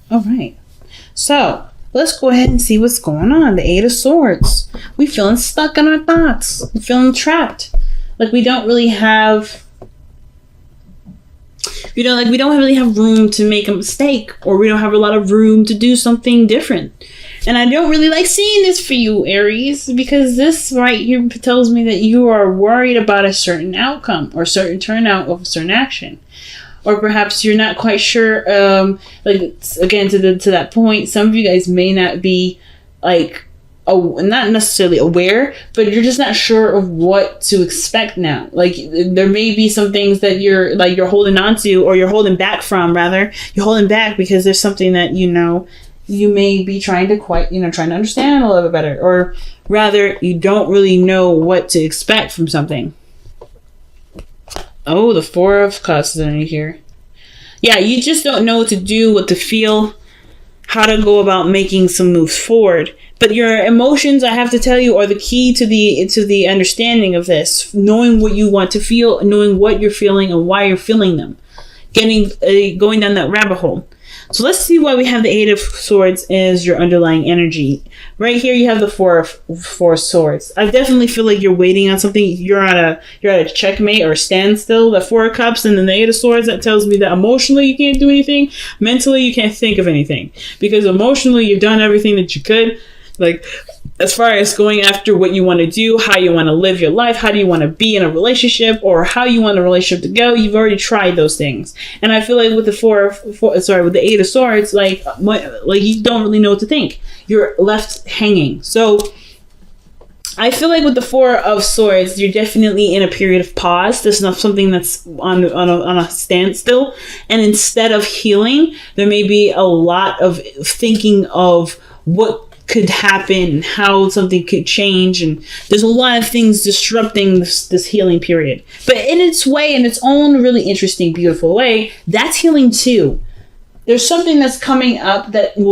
All right. So let's go ahead and see what's going on. The Eight of Swords. We feeling stuck in our thoughts. We're feeling trapped. Like we don't really have, we don't really have room to make a mistake, or we don't have a lot of room to do something different. And I don't really like seeing this for you, Aries, because this right here tells me that you are worried about a certain outcome or certain turnout of a certain action. Or perhaps you're not quite sure, like, again, to that point, some of you guys may not be, like, not necessarily aware, but you're just not sure of what to expect now. Like, there may be some things that you're holding on to, or you're holding back from, rather. You're holding back because there's something that, you may be trying to trying to understand a little bit better. Or rather, you don't really know what to expect from something. Oh, the Four of Cups is in here. Yeah, you just don't know what to do, what to feel, how to go about making some moves forward. But your emotions, I have to tell you, are the key to the understanding of this. Knowing what you want to feel, knowing what you're feeling and why you're feeling them. Going down that rabbit hole. So let's see why we have the Eight of Swords as your underlying energy. Right here you have the Four of Swords. I definitely feel like you're waiting on something. You're at a checkmate or a standstill. The Four of Cups and then the Eight of Swords, that tells me that emotionally you can't do anything. Mentally you can't think of anything. Because emotionally you've done everything that you could. Like, as far as going after what you want to do, how you want to live your life, how do you want to be in a relationship, or how you want a relationship to go, you've already tried those things. And I feel like with with the Eight of Swords, like you don't really know what to think. You're left hanging. So I feel like with the Four of Swords, you're definitely in a period of pause. There's not something that's on a standstill. And instead of healing, there may be a lot of thinking of what could happen, how something could change, and there's a lot of things disrupting this healing period. But in its way, in its own really interesting, beautiful way, that's healing too. There's something that's coming up that's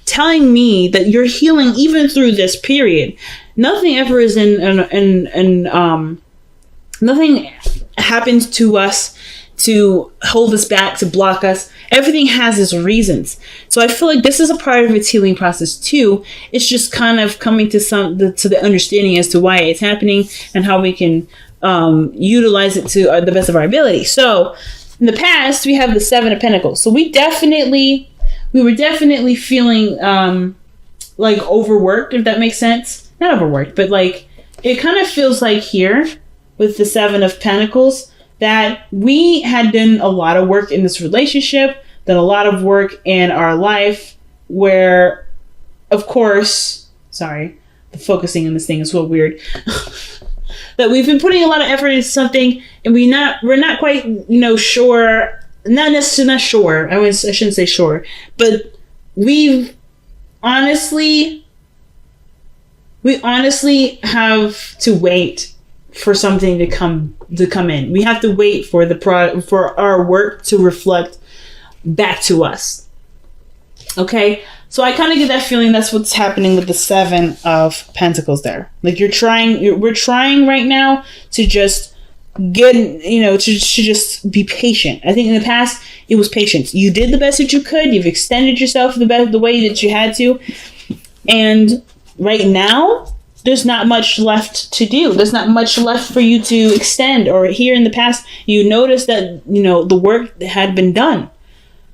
telling me that you're healing even through this period. Nothing ever is nothing happens to us to hold us back, to block us. Everything has its reasons. So I feel like this is a part of its healing process too. It's just kind of coming to the understanding as to why it's happening and how we can utilize it to the best of our ability. So in the past, we have the Seven of Pentacles. So we were definitely feeling like overworked, if that makes sense. Not overworked, but like it kind of feels like here with the Seven of Pentacles that we had done a lot of work in this relationship, done a lot of work in our life where, of course, sorry, the focusing on this thing is so weird, that we've been putting a lot of effort into something and we're not quite, sure, not sure, I shouldn't say sure, but we honestly have to wait for something to come in. We have to wait for for our work to reflect back to us. Okay, so I kind of get that feeling that's what's happening with the Seven of Pentacles there. Like we're trying right now to just get, to just be patient. I think in the past it was patience. You did the best that you could. You've extended yourself the way that you had to, and right now there's not much left to do. There's not much left for you to extend. Or here in the past, you noticed that, the work had been done.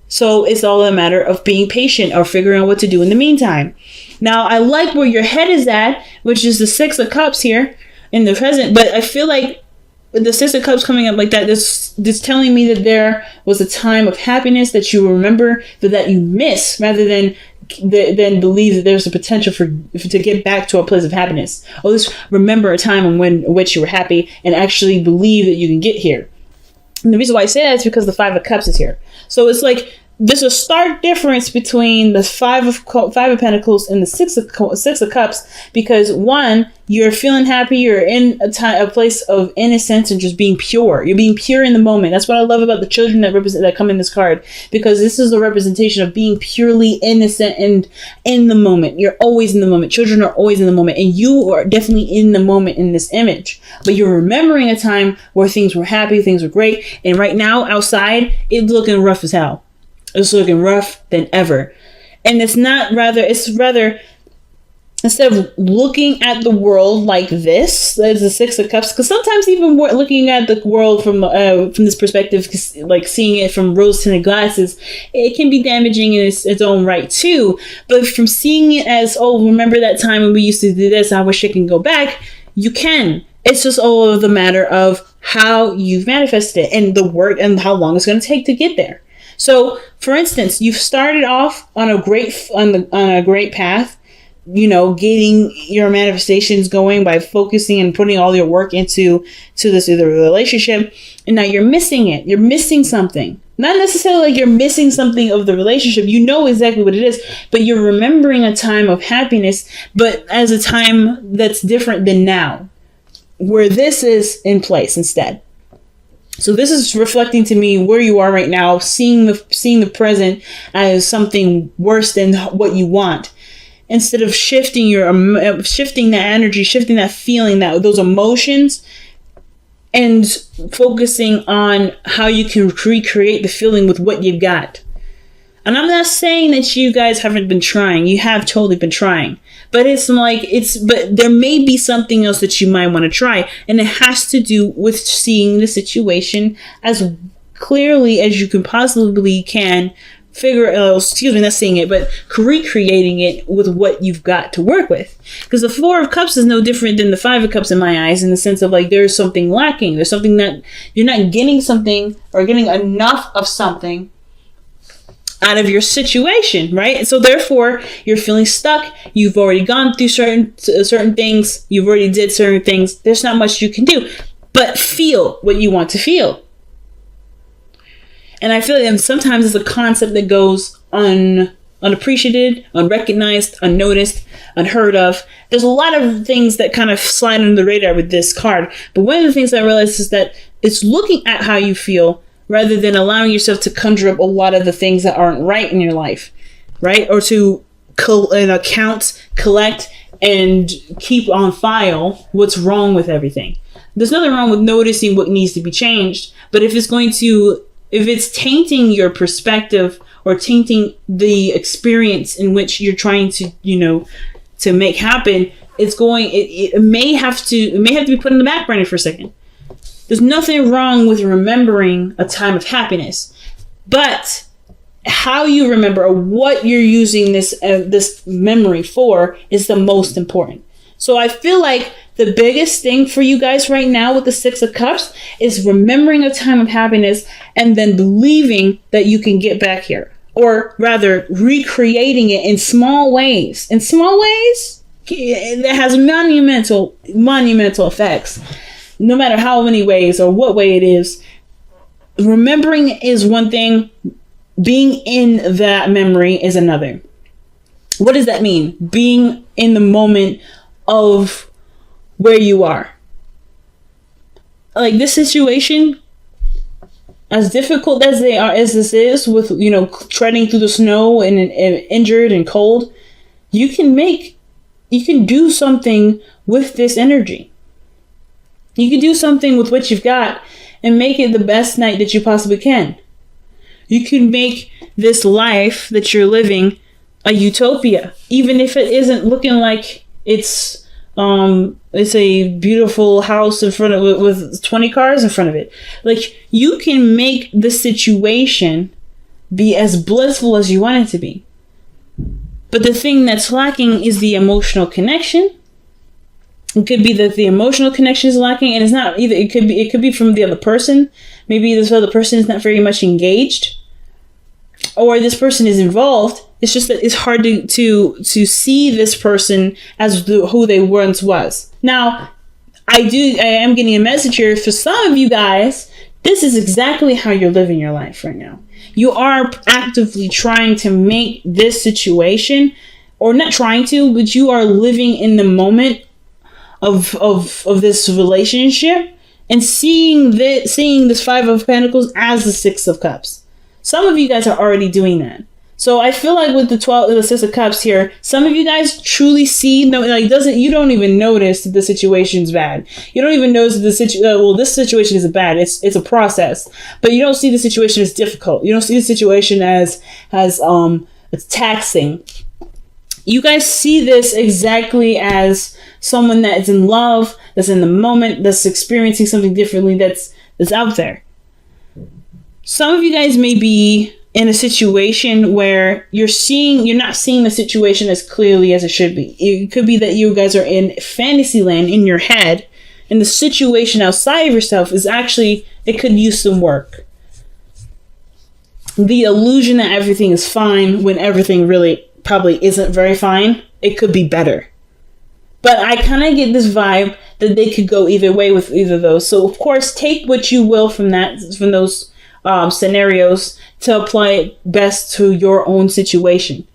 So it's all a matter of being patient or figuring out what to do in the meantime. Now, I like where your head is at, which is the Six of Cups here in the present. But I feel like with the Six of Cups coming up like that, this telling me that there was a time of happiness that you remember, but that you miss, rather than believe that there's a potential to get back to a place of happiness. Or just remember a time in which you were happy and actually believe that you can get here. And the reason why I say that is because the Five of Cups is here. So it's like there's a stark difference between the Five of Pentacles and the Six of Cups, because one, you're feeling happy, you're in a place of innocence and just being pure. You're being pure in the moment. That's what I love about the children that come in this card, because this is a representation of being purely innocent and in the moment. You're always in the moment. Children are always in the moment, and you are definitely in the moment in this image. But you're remembering a time where things were happy, things were great, and right now outside it's looking rough as hell. It's looking rough than ever. And it's rather, instead of looking at the world like this, as the Six of Cups, because sometimes even looking at the world from this perspective, like seeing it from rose-tinted glasses, it can be damaging in its own right too. But from seeing it as, oh, remember that time when we used to do this, I wish I can go back, you can. It's just all of the matter of how you've manifested it and the work and how long it's going to take to get there. So, for instance, you've started off on a great path, getting your manifestations going by focusing and putting all your work into this other relationship, and now you're missing it. You're missing something. Not necessarily like you're missing something of the relationship. You know exactly what it is, but you're remembering a time of happiness, but as a time that's different than now, where this is in place instead. So this is reflecting to me where you are right now, seeing the present as something worse than what you want, instead of shifting that energy, shifting that feeling, those emotions, and focusing on how you can recreate the feeling with what you've got. And I'm not saying that you guys haven't been trying. You have totally been trying. But but there may be something else that you might want to try. And it has to do with seeing the situation as clearly as you can possibly can. Not seeing it, but recreating it with what you've got to work with. Because the Four of Cups is no different than the Five of Cups in my eyes, in the sense of like there's something lacking. There's something that you're not getting something or getting enough of something out of your situation, right? So therefore, you're feeling stuck. You've already gone through certain things. You've already did certain things. There's not much you can do, but feel what you want to feel. And I feel like sometimes it's a concept that goes unappreciated, unrecognized, unnoticed, unheard of. There's a lot of things that kind of slide under the radar with this card. But one of the things I realized is that it's looking at how you feel rather than allowing yourself to conjure up a lot of the things that aren't right in your life, right? Or to collect, and keep on file what's wrong with everything. There's nothing wrong with noticing what needs to be changed, but if it's tainting your perspective or tainting the experience in which you're trying to, to make happen, it may have to be put in the back burner for a second. There's nothing wrong with remembering a time of happiness, but how you remember or what you're using this memory for is the most important. So I feel like the biggest thing for you guys right now with the Six of Cups is remembering a time of happiness and then believing that you can get back here, or rather recreating it in small ways. In small ways, that has monumental effects. No matter how many ways or what way it is, remembering is one thing. Being in that memory is another. What does that mean? Being in the moment of where you are. Like this situation, as difficult as this is with, treading through the snow and injured and cold, you can do something with this energy. You can do something with what you've got and make it the best night that you possibly can. You can make this life that you're living a utopia, even if it isn't looking like it's a beautiful house in front of it with 20 cars in front of it. Like, you can make the situation be as blissful as you want it to be. But the thing that's lacking is the emotional connection. It could be that the emotional connection is lacking, and it's not either. It could be from the other person. Maybe this other person is not very much engaged, or this person is involved. It's just that it's hard to see this person as who they once was. Now, I am getting a message here for some of you guys. This is exactly how you're living your life right now. You are actively trying to make this situation, or not trying to, but you are living in the moment of this relationship and seeing this Five of Pentacles as the Six of Cups. Some of you guys are already doing that. So I feel like with the 6 of Cups here, some of you guys truly see, no, like you don't even notice that the situation's bad. You don't even notice that this situation isn't bad. It's a process, but you don't see the situation as difficult. You don't see the situation as it's taxing. You guys see this exactly as someone that is in love, that's in the moment, that's experiencing something differently, that's out there. Some of you guys may be in a situation where you're not seeing the situation as clearly as it should be. It could be that you guys are in fantasy land in your head, and the situation outside of yourself is actually, it could use some work. The illusion that everything is fine when everything really probably isn't very fine. It could be better. But I kind of get this vibe that they could go either way with either of those. So of course, take what you will from those scenarios to apply it best to your own situation.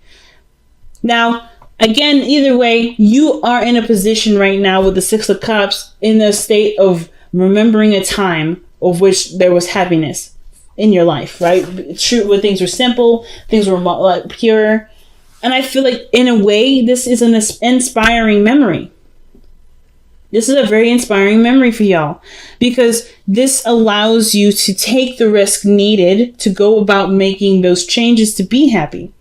Now, again, either way, you are in a position right now with the 6 of Cups in a state of remembering a time of which there was happiness in your life, right? True, where things were simple, things were pure. And I feel like, in a way, this is an inspiring memory. This is a very inspiring memory for y'all, because this allows you to take the risk needed to go about making those changes to be happy.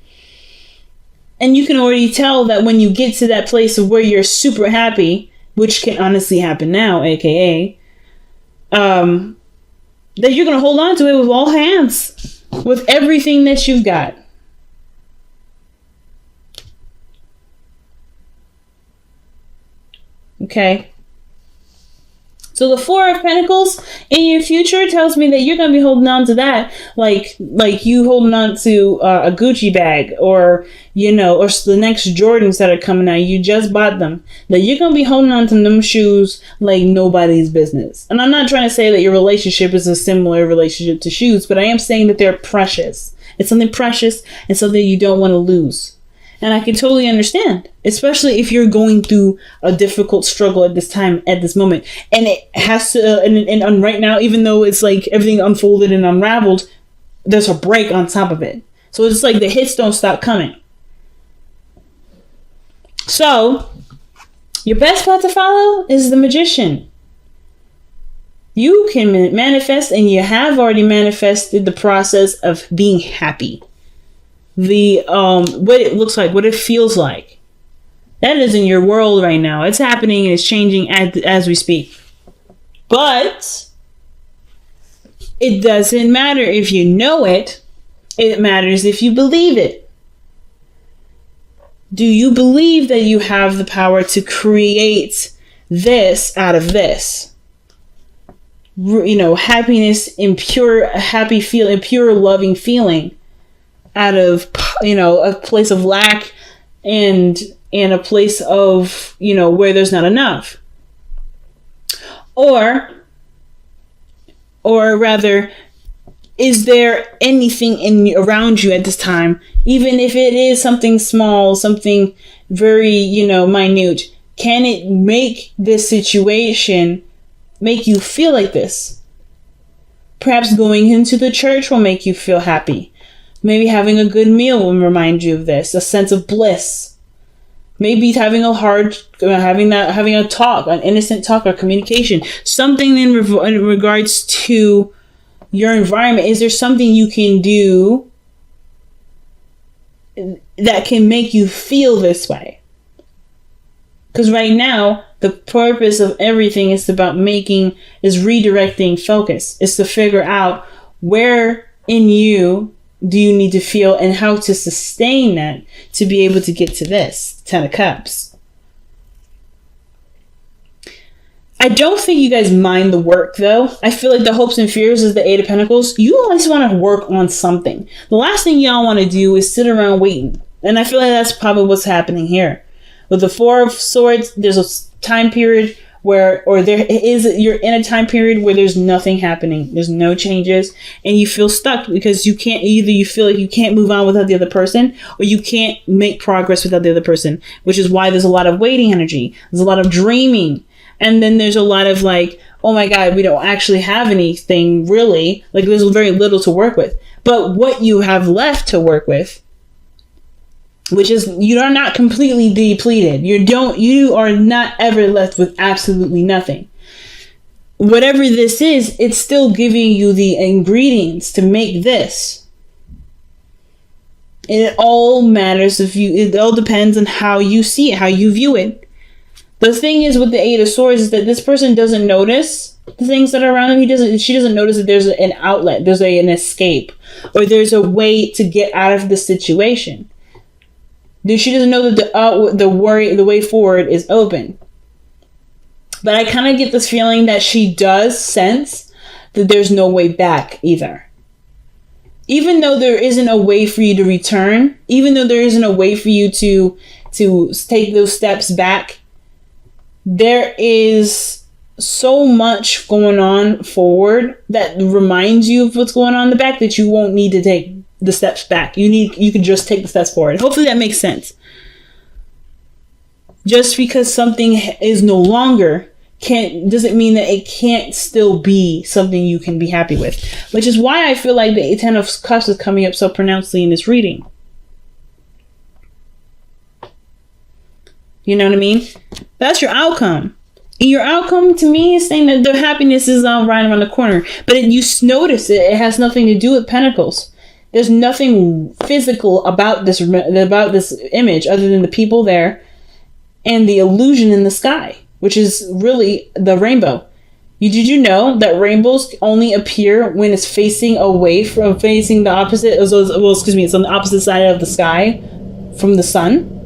And you can already tell that when you get to that place of where you're super happy, which can honestly happen now, aka, that you're going to hold on to it with all hands, with everything that you've got. Okay. So the 4 of Pentacles in your future tells me that you're going to be holding on to that, like you holding on to a Gucci bag, or, or the next Jordans that are coming out. You just bought them. That you're going to be holding on to them shoes like nobody's business. And I'm not trying to say that your relationship is a similar relationship to shoes, but I am saying that they're precious. It's something precious and something you don't want to lose. And I can totally understand, especially if you're going through a difficult struggle at this time, at this moment. And it has to, and right now, even though it's like everything unfolded and unraveled, there's a break on top of it. So it's like the hits don't stop coming. So your best path to follow is the Magician. You can manifest, and you have already manifested the process of being happy. The what it looks like, what it feels like, that is in your world right now. It's happening and it's changing as we speak. But it doesn't matter if you know it. It matters if you believe it. Do you believe that you have the power to create this out of this? Happiness in pure happy feeling, pure loving feeling, out of a place of lack and a place of where there's not enough, or rather, is there anything around you at this time, even if it is something small, something very minute? Can it make this situation make you feel like this? Perhaps going into the church will make you feel happy. Maybe having a good meal will remind you of this, a sense of bliss. Maybe having a talk, an innocent talk or communication, something in regards to your environment. Is there something you can do that can make you feel this way? Because right now, the purpose of everything is redirecting focus. It's to figure out where in you do you need to feel and how to sustain that to be able to get to this 10 of Cups. I don't think you guys mind the work, though. I feel like the hopes and fears is the 8 of Pentacles. You always want to work on something. The last thing y'all want to do is sit around waiting. And I feel like that's probably what's happening here. With the 4 of Swords, there's a time period you're in a time period where there's nothing happening. There's no changes, and you feel stuck because you feel like you can't move on without the other person, or you can't make progress without the other person, which is why there's a lot of waiting energy. There's a lot of dreaming. And then there's a lot of like, oh my God, we don't actually have anything really. Like there's very little to work with. But what you have left to work with which is you are not completely depleted. You are not ever left with absolutely nothing. Whatever this is, it's still giving you the ingredients to make this. And it all matters it all depends on how you see it, how you view it. The thing is with the Eight of Swords is that this person doesn't notice the things that are around him. She doesn't notice that there's an outlet, there's an escape, or there's a way to get out of the situation. She doesn't know that the way forward is open. But I kind of get this feeling that she does sense that there's no way back either. Even though there isn't a way for you to return, even though there isn't a way for you to take those steps back, there is so much going on forward that reminds you of what's going on in the back that you won't need to take the steps back. You can just take the steps forward. Hopefully that makes sense. Just because something is no longer doesn't mean that it can't still be something you can be happy with. Which is why I feel like the Ten of Cups is coming up so pronouncedly in this reading. You know what I mean? That's your outcome. And your outcome to me is saying that the happiness is right around the corner. But you notice it has nothing to do with Pentacles. There's nothing physical about this image other than the people there and the illusion in the sky, which is really the rainbow. Did you know that rainbows only appear when it's facing the opposite? It's on the opposite side of the sky from the sun.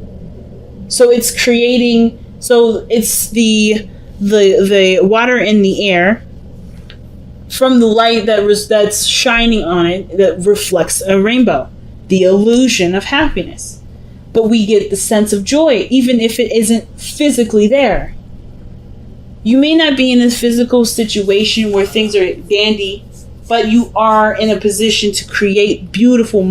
So it's creating. So it's the water in the air from the light that's shining on it that reflects a rainbow, the illusion of happiness. But we get the sense of joy, even if it isn't physically there. You may not be in a physical situation where things are dandy, but you are in a position to create beautiful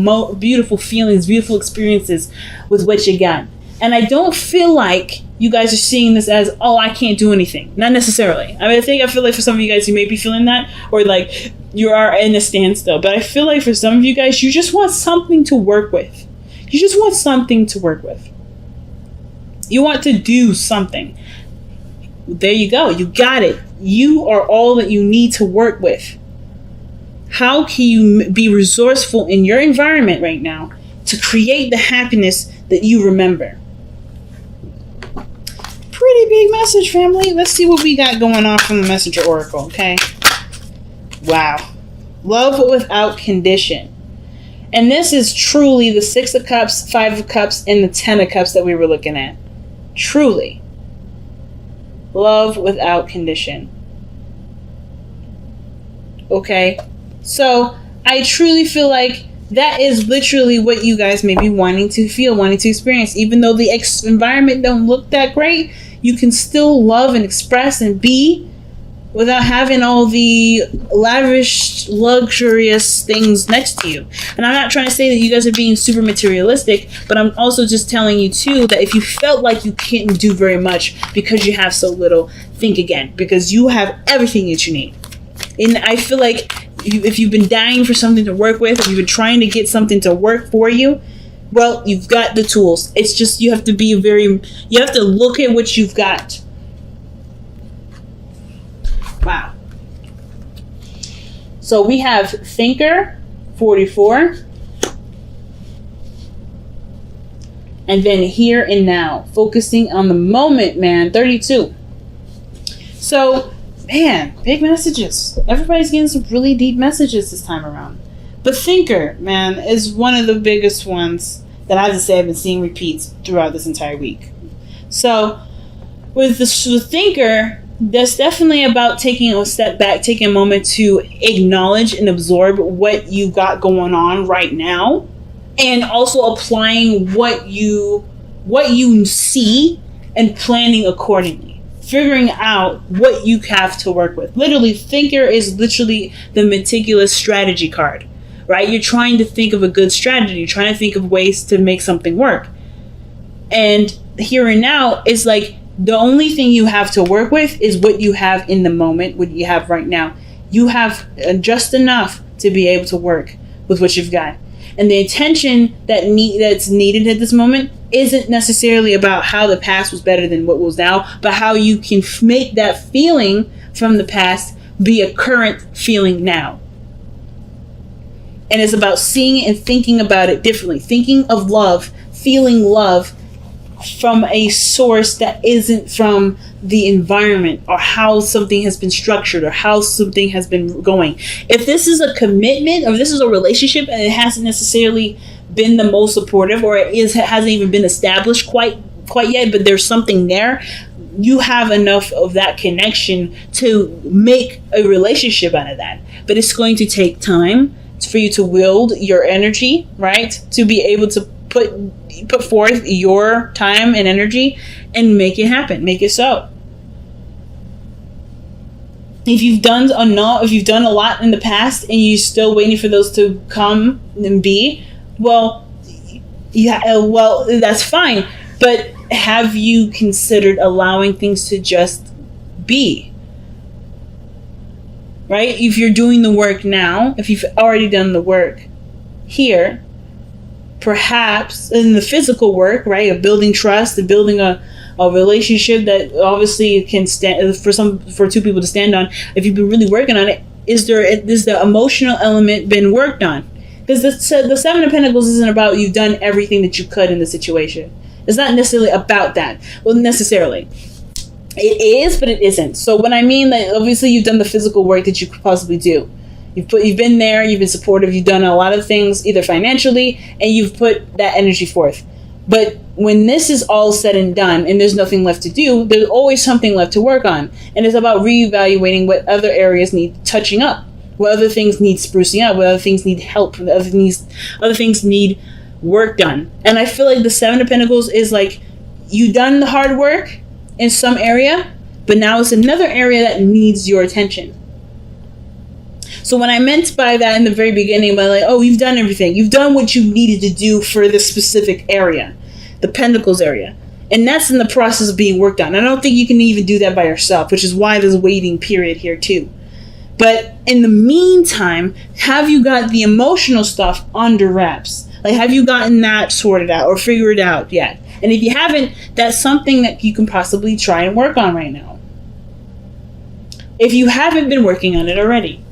feelings, beautiful experiences with what you got. And I don't feel like you guys are seeing this as, oh, I can't do anything. Not necessarily. I feel like for some of you guys, you may be feeling that, or like you are in a standstill. But I feel like for some of you guys, you just want something to work with. You just want something to work with. You want to do something. There you go. You got it. You are all that you need to work with. How can you be resourceful in your environment right now to create the happiness that you remember? Pretty big message, family. Let's see what we got going on from the Messenger Oracle, okay? Wow. Love without condition. And this is truly the Six of Cups, Five of Cups, and the Ten of Cups that we were looking at. Truly. Love without condition. Okay? So, I truly feel like that is literally what you guys may be wanting to feel, wanting to experience. Even though the environment don't look that great, you can still love and express and be without having all the lavish, luxurious things next to you. And I'm not trying to say that you guys are being super materialistic, but I'm also just telling you too that if you felt like you can't do very much because you have so little, think again, because you have everything that you need. And I feel like if you've been dying for something to work with, if you've been trying to get something to work for you, well, you've got the tools. It's just you have to you have to look at what you've got. Wow. So we have Thinker, 44. And then Here and Now, focusing on the moment, man, 32. So, man, big messages. Everybody's getting some really deep messages this time around. But Thinker, man, is one of the biggest ones that I have to say I've been seeing repeats throughout this entire week. So, with the Thinker, that's definitely about taking a step back, taking a moment to acknowledge and absorb what you got going on right now, and also applying what you see and planning accordingly. Figuring out what you have to work with. Literally, Thinker is literally the meticulous strategy card, right? You're trying to think of a good strategy. You're trying to think of ways to make something work. And Here and Now is like, the only thing you have to work with is what you have in the moment, what you have right now. You have just enough to be able to work with what you've got. And the attention that's needed at this moment isn't necessarily about how the past was better than what was now, but how you can make that feeling from the past be a current feeling now. And it's about seeing it and thinking about it differently. Thinking of love, feeling love from a source that isn't from the environment or how something has been structured or how something has been going. If this is a commitment or this is a relationship and it hasn't necessarily been the most supportive, or it hasn't even been established quite yet, but there's something there, you have enough of that connection to make a relationship out of that. But it's going to take time for you to wield your energy, right? To be able to put forth your time and energy and make it happen, make it so. If you've done a lot in the past and you're still waiting for those to come and be, well, that's fine. But have you considered allowing things to just be? Right? If you're doing the work now, if you've already done the work here, perhaps in the physical work, right, of building trust, of building a relationship that obviously can stand for two people to stand on. If you've been really working on it, is the emotional element been worked on? Because the Seven of Pentacles isn't about you've done everything that you could in the situation. It's not necessarily about that. Well, necessarily. It is, but it isn't. So when I mean that, obviously you've done the physical work that you could possibly do. You've been there, you've been supportive, you've done a lot of things, either financially, and you've put that energy forth. But when this is all said and done and there's nothing left to do, there's always something left to work on. And it's about reevaluating what other areas need touching up, what other things need sprucing up, what other things need help, what other things need work done. And I feel like the Seven of Pentacles is like, you done the hard work in some area, but now it's another area that needs your attention. So what I meant by that in the very beginning, by like, oh, you've done everything. You've done what you needed to do for this specific area, the Pentacles area. And that's in the process of being worked on. I don't think you can even do that by yourself, which is why there's a waiting period here too. But in the meantime, have you got the emotional stuff under wraps? Like, have you gotten that sorted out or figured out yet? And if you haven't, that's something that you can possibly try and work on right now, if you haven't been working on it already.